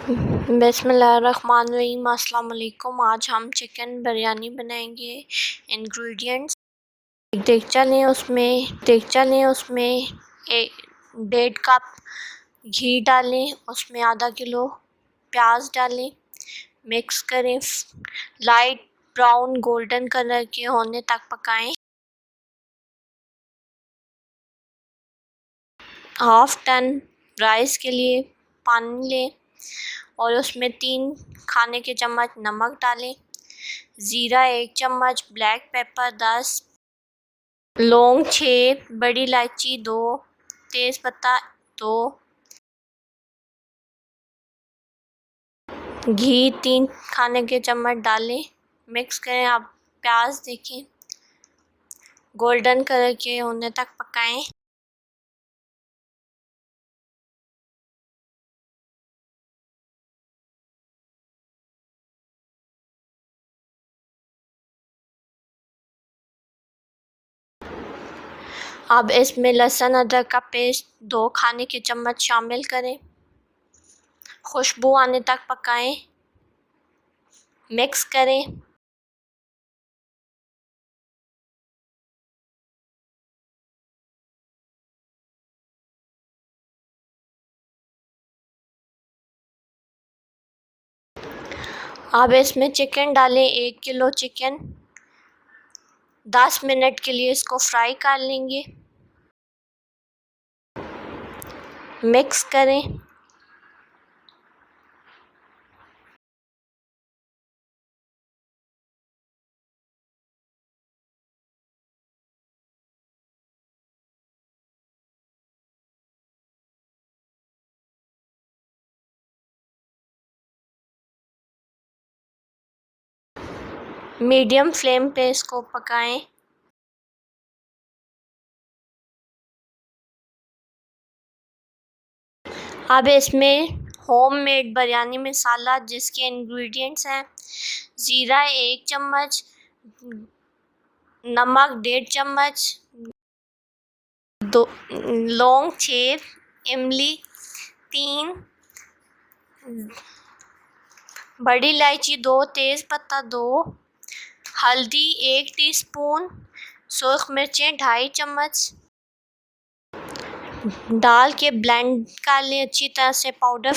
बिस्मिल्लाहिर्रहमानिर्रहीम। अस्सलाम वालेकुम। आज हम चिकन बिरयानी बनाएंगे। इंग्रेडिएंट्स: एक देगचा लें, उसमें एक 1.5 कप घी डालें, उसमें आधा किलो प्याज डालें, मिक्स करें, लाइट ब्राउन गोल्डन कलर के होने तक पकाएं। हाफ टन राइस के लिए पानी लें और उसमें 3 खाने के चम्मच नमक डालें, ज़ीरा 1 चम्मच, ब्लैक पेपर 10, लौंग 6, बड़ी इलायची 2, तेज़पत्ता 2, घी 3 खाने के चम्मच डालें, मिक्स करें। आप प्याज देखें, गोल्डन कलर के होने तक पकाएं। अब इसमें लहसुन अदरक का पेस्ट 2 खाने के चम्मच शामिल करें, खुशबू आने तक पकाएं, मिक्स करें। अब इसमें चिकन डालें, 1 किलो चिकन 10 मिनट के लिए इसको फ्राई कर लेंगे, मिक्स करें। मीडियम फ्लेम पे इसको पकाएं। अब इसमें होममेड बिरयानी मसाला जिसके इंग्रेडिएंट्स हैं: ज़ीरा 1 चम्मच, नमक 1.5 चम्मच, लौंग 6, इमली 3, बड़ी इलायची 2, तेज़पत्ता 2, हल्दी 1 टीस्पून, सुर्ख मिर्चें 2.5 चम्मच डाल के ब्लेंड कर लें अच्छी तरह से। पाउडर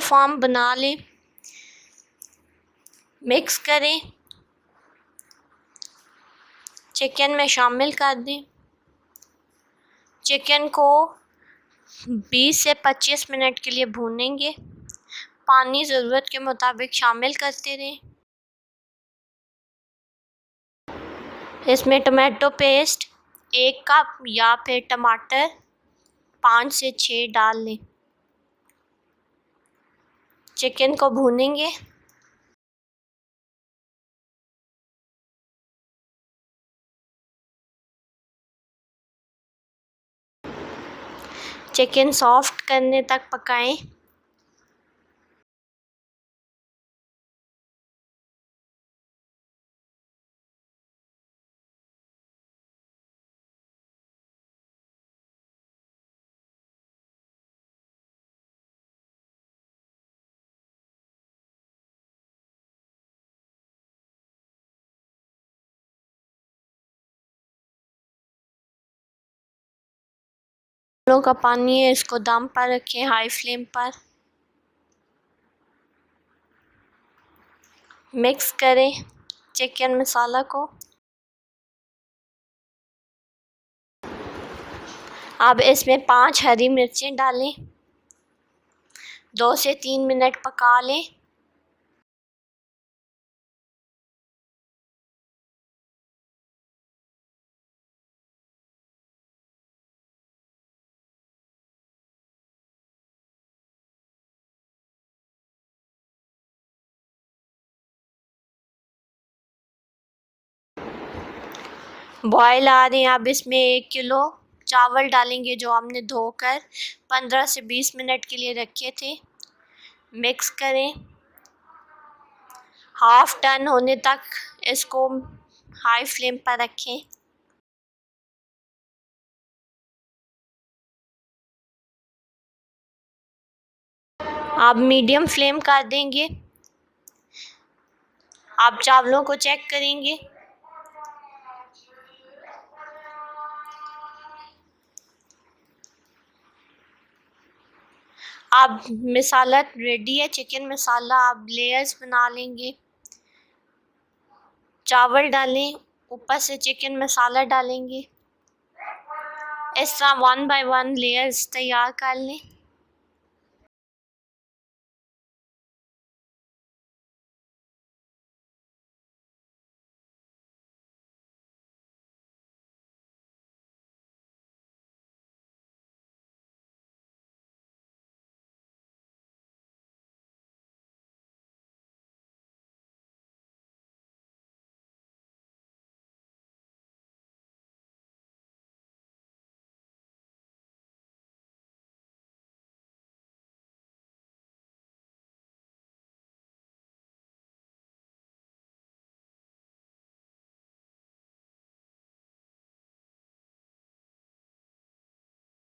फॉर्म बना लें, मिक्स करें, चिकन में शामिल कर दें। चिकन को 20 से 25 मिनट के लिए भूनेंगे। पानी ज़रूरत के मुताबिक शामिल करते रहें। इसमें टमाटो पेस्ट 1 कप या फिर टमाटर 5 से 6 डाल लें। चिकन को भूनेंगे। चिकन सॉफ्ट करने तक पकाएं। का पानी है, इसको दम पर रखें हाई फ्लेम पर, मिक्स करें चिकन मसाला को। अब इसमें 5 हरी मिर्चें डालें, 2 से 3 मिनट पका लें। बॉयल आ रहे हैं। अब इसमें 1 किलो चावल डालेंगे जो हमने धोकर 15 से 20 मिनट के लिए रखे थे, मिक्स करें। हाफ टन होने तक इसको हाई फ्लेम पर रखें। आप मीडियम फ्लेम कर देंगे। आप चावलों को चेक करेंगे। अब मसाला रेडी है, चिकन मसाला। आप लेयर्स बना लेंगे। चावल डालें, ऊपर से चिकन मसाला डालेंगे। इस तरह 1 बाय 1 लेयर्स तैयार कर लें।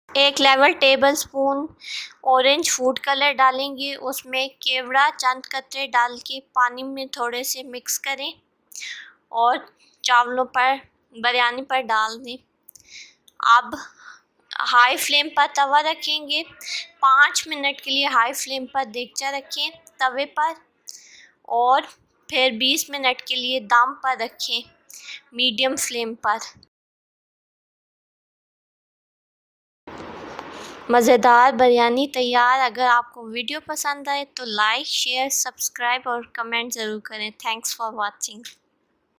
एक level table spoon orange food colour डालेंगे। उसमें केवड़ा चंद कतरे डाल के पानी में थोड़े से मिक्स करें और चावलों पर, बिरयानी पर डाल दें। अब हाई फ्लेम पर तवा रखेंगे। 5 मिनट के लिए हाई फ्लेम पर देगचा रखें तवे पर, और फिर 20 मिनट के लिए दम पर रखें मीडियम फ्लेम पर। मज़ेदार बिरयानी तैयार। अगर आपको वीडियो पसंद आए तो लाइक, शेयर, सब्सक्राइब और कमेंट ज़रूर करें। Thanks for watching.